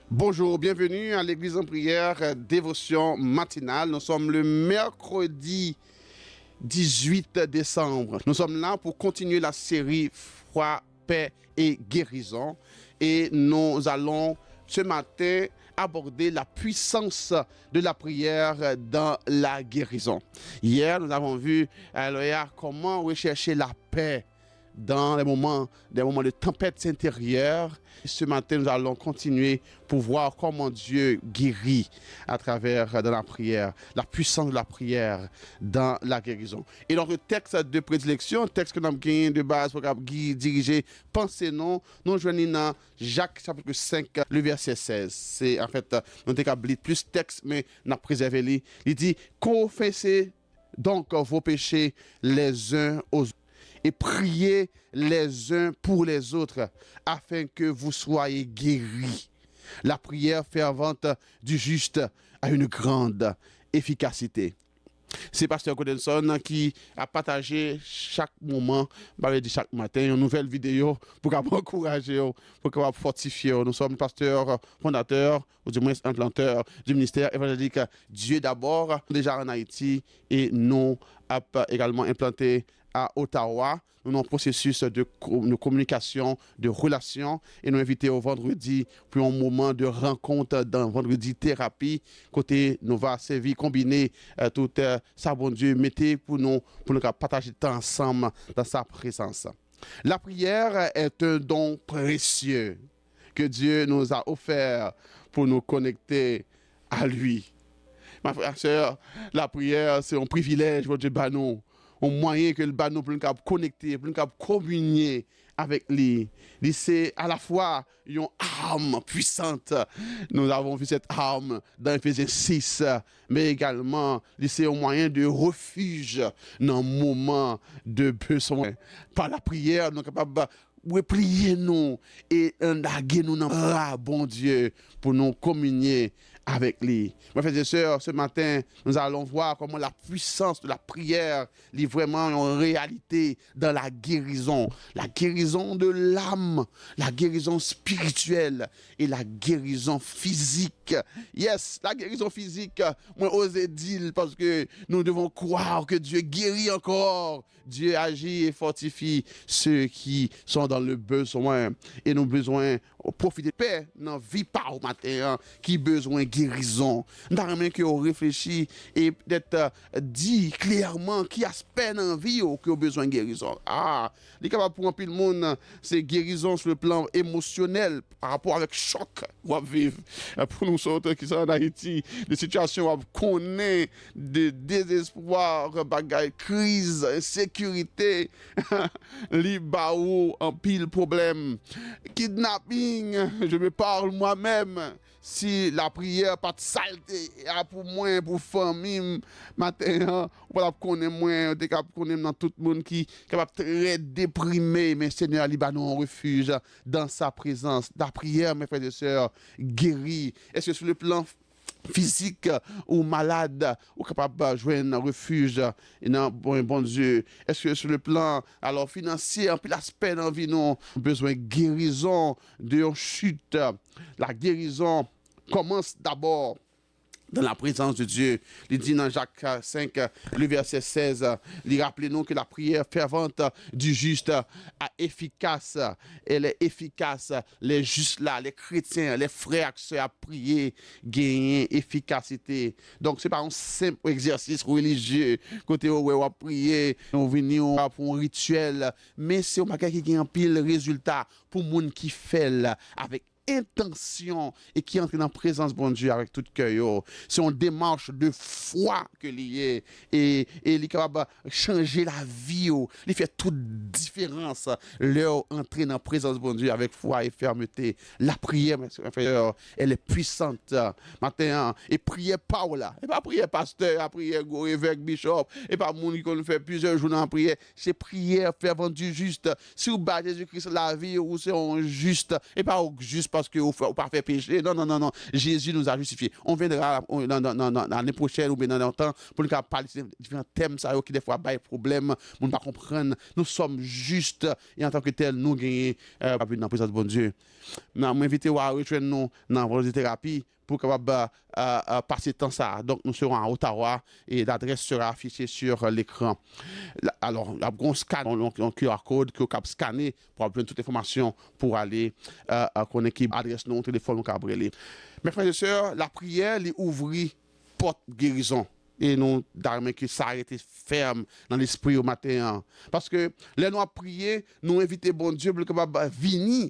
Bonjour, bienvenue à l'église en prière, dévotion matinale. Nous sommes le mercredi 18 décembre. Nous sommes là pour continuer la série Foi, paix et guérison. Et nous allons ce matin aborder la puissance de la prière dans la guérison. Hier, nous avons vu comment rechercher la paix dans des moments de tempête intérieure. Ce matin, nous allons continuer pour voir comment Dieu guérit à travers de la prière, la puissance de la prière dans la guérison. Et dans le texte de prédilection, texte que nous avons gagné de base pour diriger pensée non, nous joignons dans Jacques chapitre 5, le verset 16. C'est en fait, nous avons plus texte, mais nous avons préservé. Il dit, confessez donc vos péchés les uns aux autres et priez les uns pour les autres afin que vous soyez guéris. La prière fervente du juste a une grande efficacité. C'est Pasteur Godenson qui a partagé chaque moment, chaque matin, une nouvelle vidéo pour encourager, pour fortifier. Nous sommes pasteurs fondateurs, ou du moins implanteurs du ministère évangélique Dieu d'abord, déjà en Haïti, et nous avons également implanté à Ottawa. Nous avons un processus de communication, de relation, et nous invitons au vendredi pour un moment de rencontre dans vendredi thérapie. Côté, nous va servir, combiner tout ça, bon Dieu, mettez pour nous partager le temps ensemble dans sa présence. La prière est un don précieux que Dieu nous a offert pour nous connecter à lui. Ma frère, sœur, la prière, c'est un privilège, votre Dieu, bah nous. Un moyen que le bateau peut nous connecter, peut nous communier avec lui. C'est à la fois une arme puissante. Nous avons vu cette arme dans Ephésiens 6, mais également c'est un moyen de refuge dans un moment de besoin. Par la prière, nous sommes capables prier nous et endaguer nous dans bon Dieu pour nous communier avec lui. Mes frères et sœurs, ce matin, nous allons voir comment la puissance de la prière est vraiment en réalité dans la guérison de l'âme, la guérison spirituelle et la guérison physique. Yes, la guérison physique, moi osé dire parce que nous devons croire que Dieu guérit encore. Dieu agit et fortifie ceux qui sont dans le besoin et nous besoin profiter de paix dans la vie par au matin qui besoin de guérison. Nous avons que réfléchir et d'être dit clairement qui aspect dans la vie qui a besoin de guérison. Les capables pour un peu le monde, c'est guérison sur le plan émotionnel par rapport avec choc qu'on vivre. Pour nous autres qui sont en Haïti, des situations où on connaît de désespoir, bagaille, crise, insécurité, libaou, en pile problème, kidnapping, je me parle moi-même. Si la prière pas de saleté pour moi, pour famille, matin, on va connaître moins, on va connaître dans tout le monde qui est capable très déprimé, mais Seigneur Libanon un refuge dans sa présence. La prière, mes frères et sœurs, guérit. Est-ce que sur le plan physique ou malade ou capable de joindre un refuge et non bon Dieu, est-ce que sur le plan alors financier puis l'aspect dans vie nous besoin de guérison de chute. La guérison commence d'abord dans la présence de Dieu. Il dit dans Jacques 5, le verset 16, il rappelle nous que la prière fervente du juste est efficace. Elle est efficace. Les justes là, les chrétiens, les frères qui sont à prier, gagnent efficacité. Donc, ce n'est pas un simple exercice religieux. Côté où on va prier, on vient pour un rituel, mais c'est un bagage qui gagne un pile résultat pour les gens qui fait avec intention et qui entre dans la présence de bon Dieu avec tout cœur. C'est une démarche de foi que lié et il est capable de changer la vie. Il fait toute différence leur entrer dans la présence de bon Dieu avec foi et fermeté. La prière, mes frères, elle est puissante matin et prier pas là. Et pas prier pasteur, à prier évêque, bishop et pas monde qui fait plusieurs jours en prière. C'est prière fervente du juste. Si vous battez Jésus-Christ la vie ou c'est un juste et pas juste parce que vous ne pas fait péché. Non, non, non, non. Jésus nous a justifiés. On viendra l'année prochaine ou bien dans longtemps pour nous parler de différents thèmes ça, qui des fois des problèmes, nous ne pas comprendre. Nous sommes justes et en tant que tel, nous gagnons dans la présence de bon Dieu. Je m'invite à rejoindre nous dans la thérapie pour capable passer temps ça. Donc nous serons à Ottawa et l'adresse sera affichée sur l'écran. Alors, la grosse scan, un QR code que vous pouvez scanner pour avoir toute l'information pour aller connecter adresse non téléphone ou mes frères et sœurs, la prière les ouvrit porte guérison. Et nous, d'armes que ça a été ferme dans l'esprit au matin. Parce que les nous prier, nous inviter bon Dieu pour qu'il venir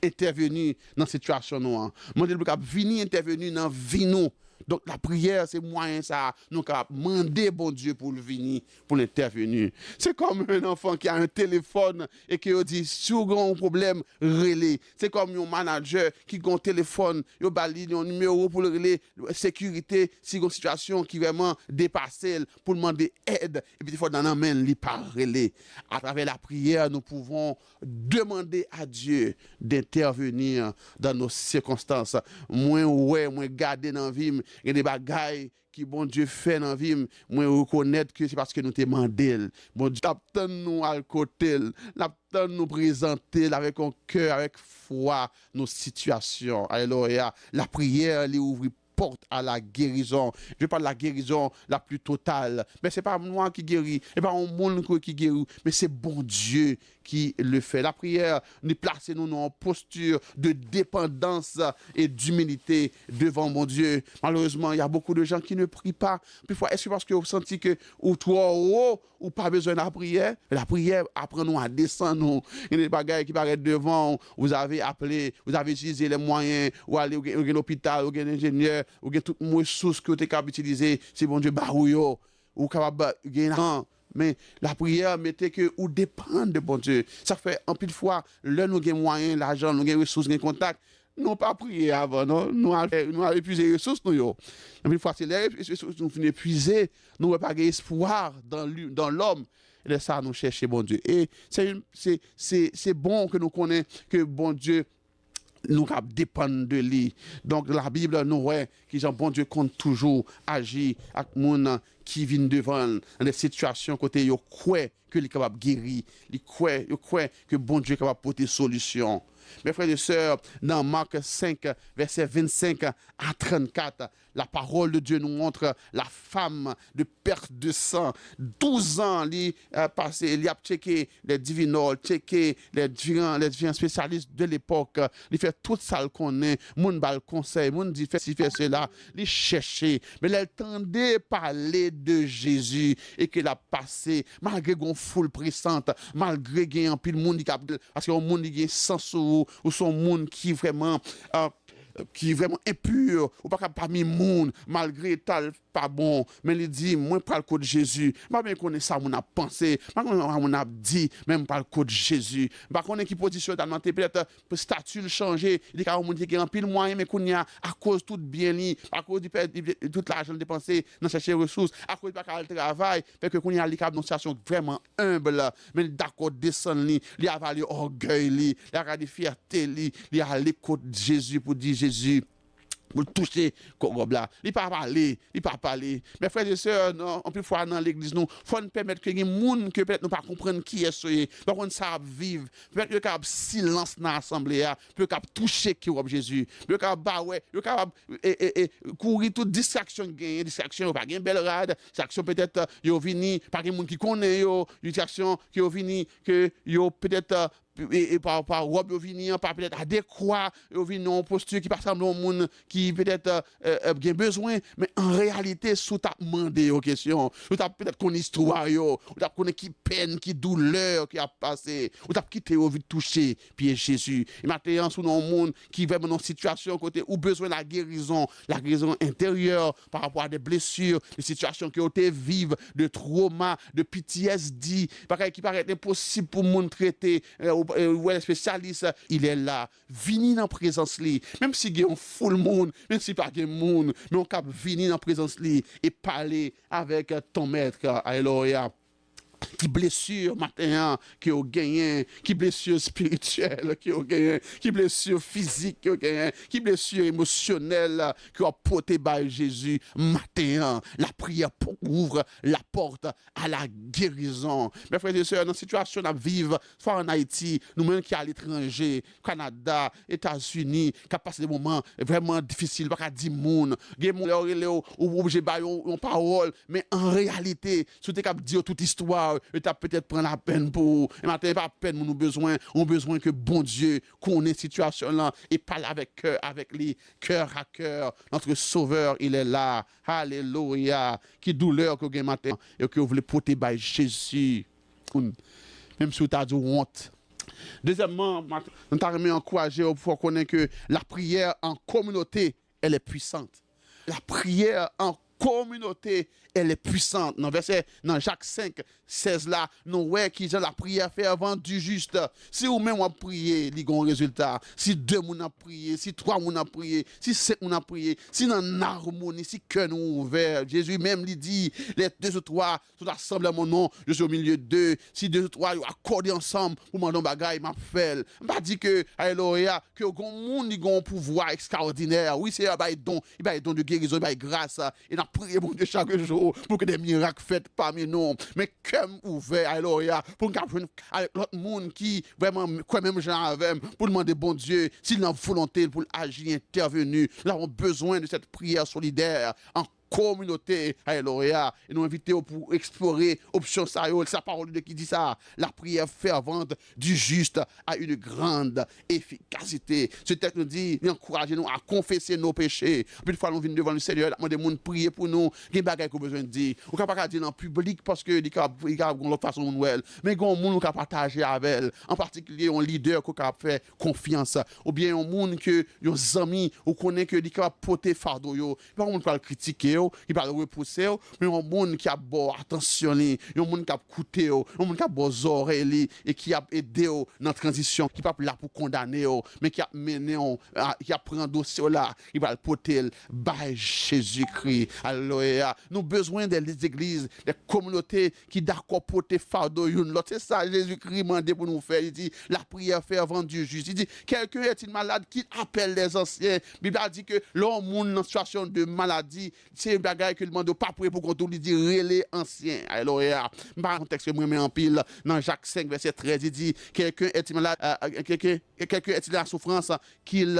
intervenir dans cette situation. Moi, je veux venir intervenir dans la vie. Donc la prière, c'est moyen ça, nous demander bon Dieu pour le venir, pour l'intervenir. C'est comme un enfant qui a un téléphone et qui dit, si vous avez un problème, relais. C'est comme un manager qui a un téléphone, il a un numéro pour le relais, sécurité, si vous avez une situation qui vraiment dépasse pour demander aide. Et puis, il faut dans la main, il par relais. À travers la prière, nous pouvons demander à Dieu d'intervenir dans nos circonstances. Moins garder dans la vie. Il y a des bagailles qui bon Dieu fait dans la vie, moi reconnaître que c'est parce que nous te demandé. Bon Dieu t'attend nous à côté, t'attend nous présenter avec un cœur, avec foi nos situations. Alléluia. La prière lui ouvre porte à la guérison. Je parle de la guérison la plus totale. Mais ce n'est pas moi qui guéris, ce n'est pas un monde qui guérit, mais c'est bon Dieu qui le fait. La prière nous place nous en posture de dépendance et d'humilité devant mon Dieu. Malheureusement, il y a beaucoup de gens qui ne prient pas. Parfois, est-ce que parce que vous sentez que ou trop haut ou pas besoin de la prière apprend-nous à descendre. Il y a des bagages qui paraissent devant, vous avez appelé, vous avez utilisé les moyens, ou aller au l'hôpital, ou un ingénieur, ou toutes les ressources que vous avez capable d'utiliser, c'est bon Dieu, barouyo, ou capable de gagner. Mais la prière, mettez que ou dépend de bon Dieu. Ça fait un peu de fois, là nous avons moyens, l'argent, nous avons ressources, nous avons contact. Nous pas prier avant, non? Nous avons épuisé les ressources, nous. Et une fois que les ressources nous finissons épuisées, nous n'avons pas espoir dans l'homme. Et de ça, nous cherchons bon Dieu. Et c'est bon que nous connaissions que bon Dieu nous dépend de lui. Donc la Bible nous voit que bon Dieu compte toujours agir avec les gens qui viennent devant dans des situations côté yo croit que il est capable de guérir, il croit que bon Dieu est capable de porter solution. Mes frères et sœurs, dans Marc 5, verset 25 à 34, la parole de Dieu nous montre la femme de perte de sang. 12 ans, il a passé, il a checké les divinoles, checké les différents spécialistes de l'époque. Il fait tout ça qu'on est, moun bal conseil, moun dit fait ci, fait cela. Il cherchait, mais il entendait parler de Jésus et qu'il a passé, malgré une foule pressante, malgré qu'il y a un pile monde parce que le monde qui est sans sous ou son monde qui vraiment impur ou pas parmi monde malgré tal pas bon mais il dit moi par le code de Jésus pas bien connaître ça mon a pensé pas mon a dit même par le code de Jésus pas connaître qui position dans peut-être statut changer il dit qu'il y a un monde qui a un pile moyen mais qu'on y a à cause tout bien li à cause du tout l'argent dépensé dans chercher ressources à cause pas qu'à travail fait que qu'on y a une situation vraiment humble mais d'accord descend li il a valé orgueil li il a de fierté li il a l'écoute de Jésus pour dire Jésus pour toucher comme là il pas parler mes frères et sœurs non on peut fois dans l'église nous faut nous permettre que les gens que peut-être nous pas comprendre qui est soyez par contre ça vivre peut-être le cap silence dans l'assemblée peut cap toucher qui est Jésus le cap bah ouais le cap courir toute distraction pas gain belle rade distraction peut-être yo vini par des monde qui connaît yo distraction qui yo vini que yo peut-être et par robe venir par peut-être adéquat venir en posture qui pas semble au monde qui peut-être bien besoin mais en réalité sous t'a demandé aux questions ou t'a peut-être connait histoire yo ou t'a connait qui peine qui douleur qui a passé ou t'a quitté au vite toucher puis Jésus et maintenant sous un monde qui vraiment dans situation côté ou besoin la guérison intérieure par rapport à des blessures des situations qui ont été vives de trauma de PTSD qui paraît impossible pour monde traiter ou les spécialistes, il est là, vini dans la présence li, même si il y a un full monde, même si pas de monde, mais on peut venir dans la présence li et parler avec ton maître. Alléluia. qui blessure matin, qui ont gagné, qui blessure spirituelle, qui ont gagné, qui blessure physique, qui ont gagné, qui blessure émotionnelle, qui ont porté par Jésus matin. La prière ouvre la porte à la guérison. Mes frères et sœurs, dans la situation à vivre, soit en Haïti, nous-mêmes qui à l'étranger, Canada, États-Unis, qui a passé des moments vraiment difficiles, pas qu'à 10 moun, des gens ou obligé de parole, mais en réalité, si tu as dit toute histoire, tu as peut-être prendre la peine pour. Et maintenant, pas peine, nous besoin, on besoin que bon Dieu connaisse cette situation là et parle avec les cœur à cœur. Notre Sauveur, il est là. Alléluia. Qui douleur que vous matin et que vous voulez porter par Jésus. Même si vous avez dit honte. Deuxièmement, nous t'avons encouragé pour connaître que la prière en communauté, elle est puissante. La prière en communauté, elle est puissante. Dans Jacques 5, 16 là, nous voyons qui la prière fervente du juste. Si vous-même vous priez, il y a un résultat. Si 2 personnes ont prié, si 3 personnes ont prié, si 5 personnes ont prié, si dans l'harmonie, si cœur nous ouvert, Jésus même lui dit, les 2 ou 3 sont assemblés à mon nom, je suis au milieu d'eux. Si 2 ou 3 sont accordés ensemble pour demander un bagage, m'a fait. Je ne pas dire que, alléluia, que le monde a un pouvoir extraordinaire. Oui, c'est un don de guérison, un grâce. Et nous prions pour Dieu chaque jour pour que des miracles faits parmi nous. Mais comme ouvert, alléluia, pour nous avec l'autre monde qui vraiment, quoi même gens avec, pour demander bon Dieu, s'il a volonté pour agir, intervenir. Nous avons besoin de cette prière solidaire en communauté, alléluia, et nous invitons pour explorer option ça, sa parole de qui dit ça, la prière fervente du juste a une grande efficacité. Ce texte nous dit, encouragez-nous à confesser nos péchés. Puis une fois nous venons devant le Seigneur, demander de prier pour nous, il y a des bagages qu'on a besoin de dire. On ne peut pas dire dans le public parce que il y a une autre façon de nous, mais il y a un monde qui a partagé avec elle, en particulier un leader qui a fait confiance, ou bien un monde que des amis ou connaît que il a porté fardeau yo, pas on peut le critiquer, il parle repousser, mais un monde qui a bon attention, un monde qui a écouté, un monde qui a bon oreilles et qui a aidé dans la transition, qui pas là pour condamner, mais qui a mené, qui a pris un dossier là, il va le porter by Jésus-Christ. Alléluia. Nous avons besoin des églises, des communautés qui d'accord porter fardeau l'autre. C'est ça Jésus-Christ m'a demandé pour nous faire. Il dit la prière fervente du juste. Il dit quelqu'un est-il malade qui appelle les anciens. La Bible a dit que l'homme est en situation de maladie, c'est un bagage que le demande pas prier pour qu'on tout lui dit relais ancien. Alléluia. Dans le contexte moi en pile dans Jacques 5 verset 13 il dit quelqu'un est-il malade, quelqu'un est-il en souffrance qu'il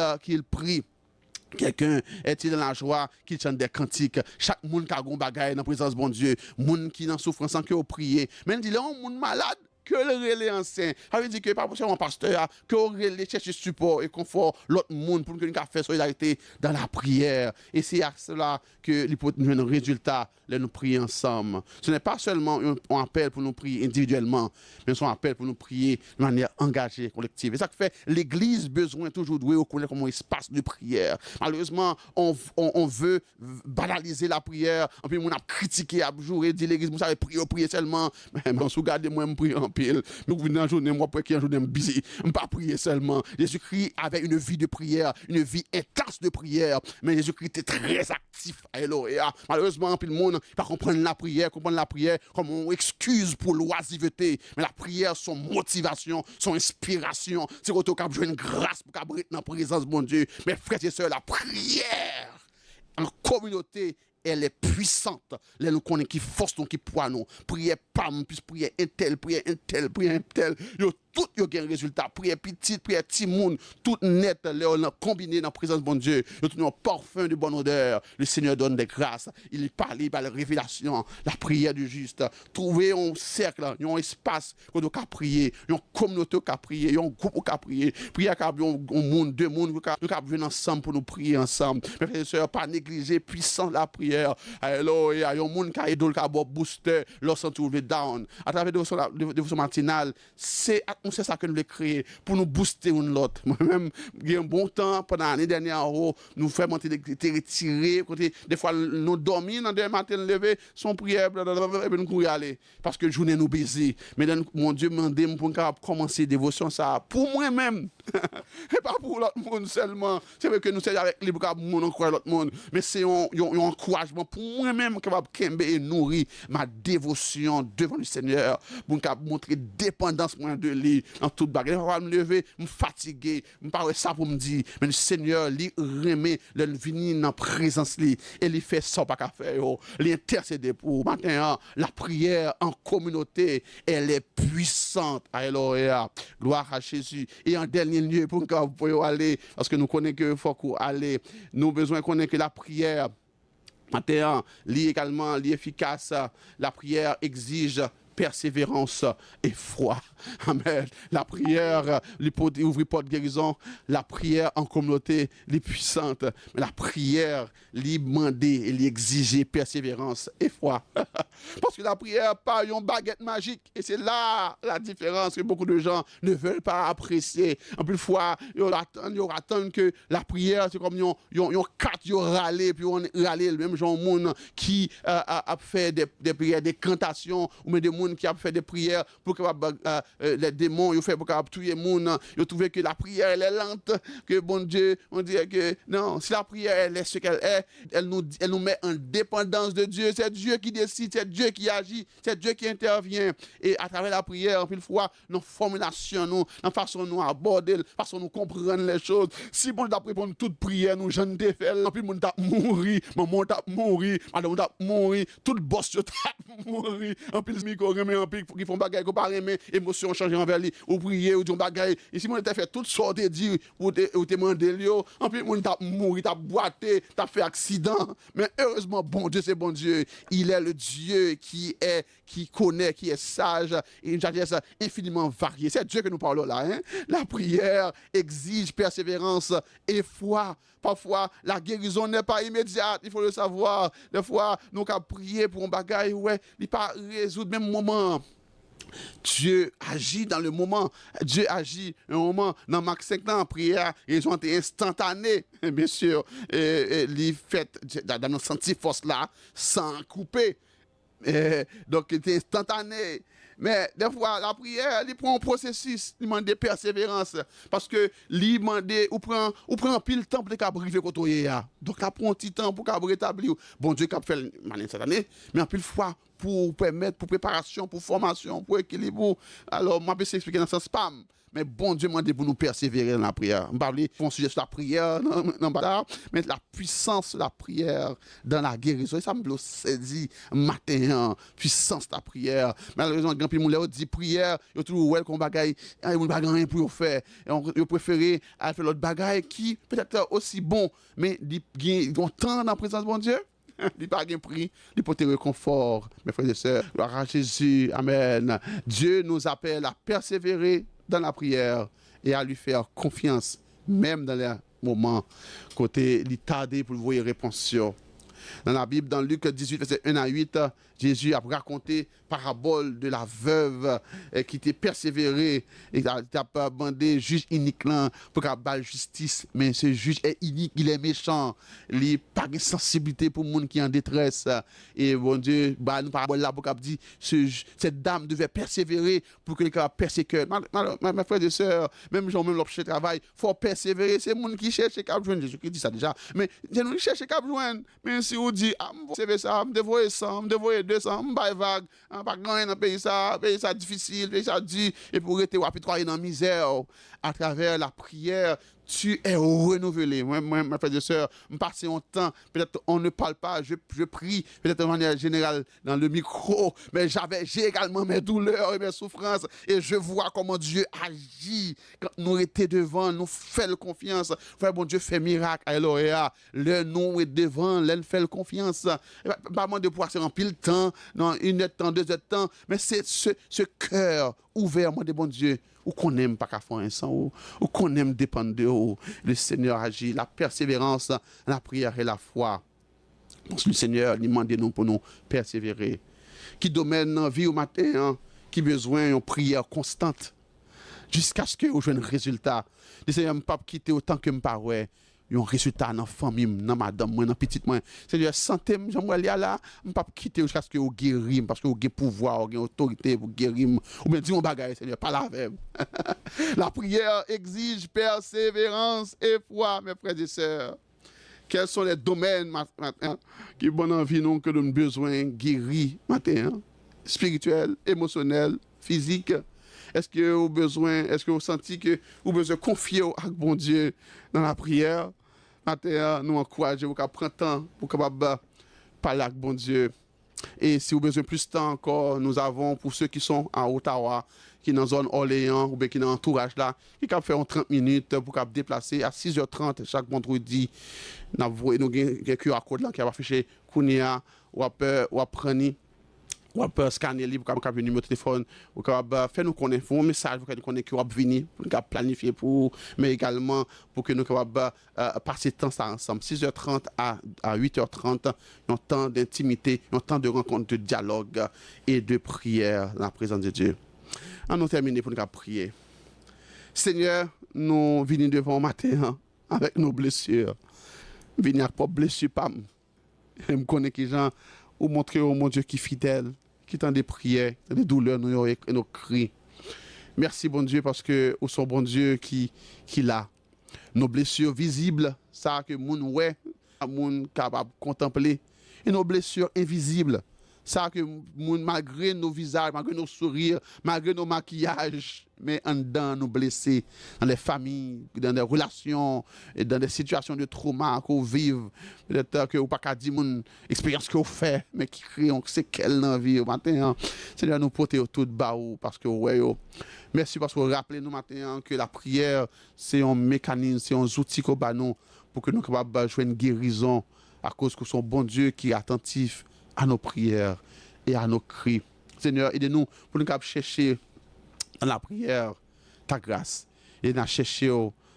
prie. Quelqu'un est-il dans la joie qu'il chante des cantiques. Chaque monde qui a un bagage dans la présence de bon Dieu, monde qui est en souffrance sans que vous priez. Mais il dit là un monde malade que le relais ancien. Ça veut dire que pas forcément pasteur que le relais cherche support et confort l'autre monde pour que nous faire solidarité dans la prière. Et c'est à cela que nous avons un résultat de nous prier ensemble. Ce n'est pas seulement un appel pour nous prier individuellement, mais c'est un appel pour nous prier de manière engagée, collective. Et ça fait l'Église besoin toujours de reconnaître comme un espace de prière. Malheureusement, on veut banaliser la prière. En plus, on a critiqué à jour et dit l'Église, vous savez, prier seulement. Mais bon, si vous regardez, moi, je prie en pile. Mais vous venez en journée, moi, pour qu'il y ait un journée busy. Je ne pas prier seulement. Jésus-Christ avait une vie de prière, une vie intense de prière. Mais Jésus-Christ était très actif. Alléluia. Malheureusement, puis le monde ne pas comprendre la prière comme une excuse pour l'oisiveté. Mais la prière, son motivation, son inspiration, c'est qu'on a besoin de grâce pour qu'on dans la présence de mon Dieu. Mais frères et sœurs, la prière en communauté, elle est puissante. Elle nous connaît qui force nous, qui poids nous. Prière pam, puis prière un tel, prière un tel, prière un tel. Yo, tout yo gain résultat. Prière petit, prière petit monde, tout net, on a combiné dans la présence de bon Dieu. Yo tout un parfum de bonne odeur. Le Seigneur donne des grâces. Il parle par la révélation, la prière du juste. Trouver un cercle, un espace qu'on doit prier, une communauté qui prier, un groupe qui prier. Prier qu'à un monde, 2 mondes qui venir ensemble pour nous prier ensemble. Mes frères et sœurs, pas négliger puissant la prière. Alléluia, il y a un monde qui a aidé qui a booster lorsqu'on trouve down. À travers de dévotion matinale, c'est ça que nous voulons créer pour nous booster une l'autre. Moi-même, il y a un bon temps, pendant l'année dernière, nous faisons monter des retirés. Des fois, nous dormons, dans 2 matins, nous lever, son prière, et nous courir aller. Parce que la journée nous baise. Mais mon Dieu m'a demandé pour commencer la dévotion, ça, pour moi-même. Et pas pour l'autre monde seulement. C'est vrai que nous sommes avec les bras, nous croyons l'autre monde. Mais c'est un encouragement encouragement pour moi-même capable de et nourrir ma dévotion devant le Seigneur, pour montrer dépendance de lui en toute bagarre. Je vais me lever, me fatiguer, me parler ça pour me dire, mais le Seigneur, lui remet, le venir dans la présence, lui, et lui fait ça pas qu'à faire, lui intercéder pour matin, la prière en communauté, elle est puissante. Alléluia. Gloire à Jésus. Et en dernier lieu, pour que vous pouvez aller, parce que nous connaissons qu'il faut qu'on aller, nous avons besoin de connaître que la prière, matin, également, efficace, la prière exige persévérance et foi. Amen. La prière, ouvrir porte de guérison, la prière en communauté, les puissantes, mais la prière, demander et exiger persévérance et foi. Parce que la prière, pas une baguette magique. Et c'est là la différence que beaucoup de gens ne veulent pas apprécier. En plus de fois, ils attendent que la prière, c'est comme ils quatre, ils râlent, puis on râle le même genre de monde qui a fait des prières, des cantations, ou même des gens qui a fait des prières pour que les démons, ils fait pour que tuer les gens. Ils trouvent que la prière, elle est lente, que bon Dieu, on dirait que non, si la prière, elle est ce qu'elle est, elle nous met en dépendance de Dieu. C'est Dieu qui décide, c'est Dieu qui agit, c'est Dieu qui intervient. Et à travers la prière, une fois, nos formulations, nos façon nous aborder, façon nous comprendre les choses. Si bon d'après pour toute prière, nous jeunes des faits, puis mon t'a mourir, maman t'a mourir, madame t'a mourir, tout boss t'a mourir. En plus micro remet en pic qui font bagaille qu'on pas remet, émotion changer envers lui, ou prier ou dire bagaille. Ici mon t'a fait toutes sortes de dire ou te demander lui, en plus mon t'a mourir, t'a boité, t'a fait accident. Mais heureusement bon Dieu c'est bon Dieu, il est le Dieu qui connaît, qui est sage et une sagesse infiniment variée. C'est Dieu que nous parlons là. Hein? La prière exige persévérance et foi. Parfois, la guérison n'est pas immédiate, il faut le savoir. Des fois, nous avons prié pour un bagage, ouais, il n'est pas résoudre même moment. Dieu agit dans le moment. Dieu agit un moment. Dans Marc 5 ans, prière, ils ont été instantanés, bien sûr. Les fêtes, dans nos sentis force là, sans couper. Donc, il était instantané. Mais des fois, la prière, il prend un processus, il demande de persévérance. Parce que, il demande, ou prend pile temps pour qu'il briser côté. Donc, il prend un petit temps pour qu'il rétablir. Bon Dieu, qu'il fait manière cette année, mais en pile fois, pour permettre, pour préparation, pour formation, pour équilibre. Alors, moi, je vais expliquer dans ce sens spam. Mais bon Dieu m'a dit pour nous persévérer dans la prière. Je ne vais pas parler de sujet sur la prière, mais la puissance de la prière dans la guérison. Et ça me dit matin, puissance de la prière. Malheureusement, quand il me dit prière, il y a toujours ouais qu'on bagaille, il n'y a rien pour faire. Il préfère faire l'autre bagaille qui peut-être aussi bon, mais il y a temps dans la présence de bon Dieu. Il n'y a pas de prix, il peut te réconfort, mes frères et sœurs. Gloire à Jésus, amen. Dieu nous appelle à persévérer dans la prière et à lui faire confiance, même dans les moments côté il tarde pour voir réponse. Dans la Bible, dans Luc 18, verset 1 à 8, Jésus a raconté parabole de la veuve qui était persévérée et qui a demandé juge unique pour qu'il ait justice. Mais ce juge est unique, il est méchant. Il n'a pas de sensibilité pour les gens qui sont en détresse. Et bon Dieu, nous parabole là pour qu'il dit cette dame devait persévérer pour que les gens persécutent. Mes frères et sœurs, même gens, même l'objet de travail, il faut persévérer. C'est les gens qui cherchent à joindre. Jésus-Christ dit ça déjà. Mais les gens qui cherchent à joindre. Mais si vous dites, c'est ça, je devrais 100, je devrais 200, je vais vague, pas gagner dans le pays ça difficile, pays ça dur, et pour rester rapide dans la misère, à travers la prière, tu es renouvelé. Moi, mes frères et sœurs, je passe un temps, peut-être on ne parle pas, je prie, peut-être de manière générale dans le micro, mais j'ai également mes douleurs et mes souffrances, et je vois comment Dieu agit quand nous étions devant, nous faisons confiance. Frère, bon Dieu fait miracle, alléluia. Le nous est devant, l'elle fait confiance. Pas moins de pouvoir se remplir le temps, non, 1 heure de temps, 2 heures de temps, mais c'est ce cœur ouvert, moi, de bon Dieu, ou qu'on aime pas qu'à faire un sang, ou qu'on aime dépendre de où le Seigneur agit, la persévérance, la prière et la foi. Parce que le Seigneur demande nous pour nous persévérer. Qui domaine dans la vie au matin, hein, qui besoin d'une prière constante, jusqu'à ce que vous ayez un résultat. Le Seigneur ne peut pas quitter autant que je parle. Un résultat dans la famille, dans madame, dans la petite moi. Seigneur, santé, j'aimerais aller là, je ne peux pas quitter jusqu'à ce que vous guérissez, parce que vous avez pouvoir, vous avez autorité pour guérir. Ou bien, dis mon bagage, Seigneur, pas la même. La prière exige persévérance et foi, mes frères et sœurs. Quels sont les domaines matin qui bon envie nous que nous avons besoin guérir matin, spirituel, émotionnel, physique. Est-ce que vous besoin, est-ce que vous sentez que vous besoin de confier à bon Dieu dans la prière? Matin, nous encourageons vous à prendre temps pour capable parler avec bon Dieu. Et si vous avez besoin de plus de temps encore, nous avons pour ceux qui sont à Ottawa, qui sont dans la zone Orléans ou bien qui sont dans l'entourage là, qui peuvent faire 30 minutes pour déplacer à 6h30 chaque vendredi. Nous avons un QR code là qui va afficher Kounia ou à prendre ou à scanner libre pour capable numéro de téléphone ou capable faire nous connaître un message pour que nous connaître qui va venir pour nous planifier pour mais également pour que nous capable passer temps ça ensemble 6h30 à 8h30 un temps d'intimité un temps de rencontre de dialogue et de prière dans la présence de Dieu. On nous terminer pour nous prier. Seigneur, nous venons devant matin avec nos blessures. Venir avec pas blessure pas je me connais qui gens ou montrer au mon Dieu qui est fidèle, qui tend des prières, des douleurs, nos cris. Merci, bon Dieu, parce que vous sont bon Dieu qui l'a. Nos blessures visibles, ça que moun ouais, moun capable de contempler, et nos blessures invisibles, ça que moun malgré nos visages, malgré nos sourires, malgré nos maquillages, mais en dedans nous blessés dans les familles, dans des relations, et dans des situations de trauma qu'on vive, peut-être que vous pas qu'à dire mon expérience que vous faites, mais qui crée c'est quelle dans la vie au matin. Seigneur, nous porter tout bas parce que ouais, merci parce que vous rappelez nous matin que la prière c'est un mécanisme, c'est un outil qu'on bat nous pour que nous capables jouer une guérison à cause que son bon Dieu qui est attentif à nos prières et à nos cris. Seigneur, aidez-nous pour nous chercher dans la prière ta grâce et nous chercher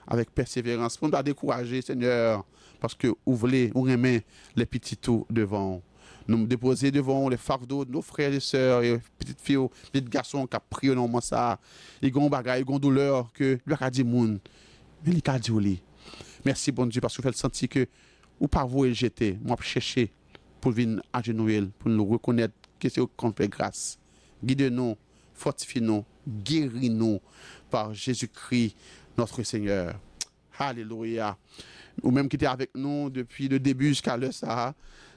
avec persévérance pour ne pas décourager, Seigneur, parce que vous voulez, vous aimez les petits tout devant. Nous déposer devant les fardeaux de nos frères et sœurs et petites filles, petits garçons qui ont prié au nom de ça. Ils ont des bagailles, ils ont douleur que lui a dit moun, mais il a dit oui. Merci bon Dieu parce que vous faites sentir que ou pas vous et jeter, moi chercher pour venir agenouiller, pour nous reconnaître que c'est qu'on fait grâce. Guide-nous, fortifie-nous, guéris-nous par Jésus-Christ, notre Seigneur. Alléluia. Ou même qui était avec nous depuis le début jusqu'à l'heure, ça,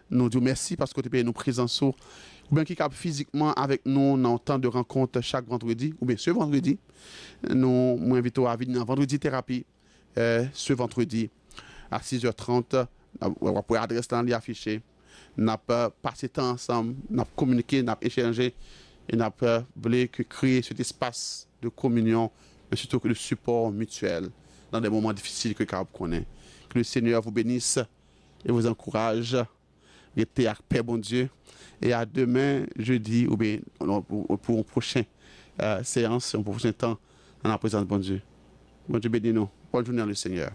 nous disons merci parce que tu es nous présents. Ou bien qui est physiquement avec nous dans le temps de rencontre chaque vendredi, ou bien ce vendredi, nous invitons à venir en vendredi thérapie, ce vendredi à 6h30, pour l'adresse là, affichée. Nous avons passé temps ensemble, nous avons communiqué, nous avons échangé et nous avons voulu créer cet espace de communion, mais surtout que le support mutuel dans des moments difficiles que nous connaissons. Que le Seigneur vous bénisse et vous encourage. Restez à paix, bon Dieu. Et à demain, jeudi, ou bien pour une prochaine séance, un prochain temps, dans la présence de bon Dieu. Bon Dieu bénis nous. Bonne journée, le Seigneur.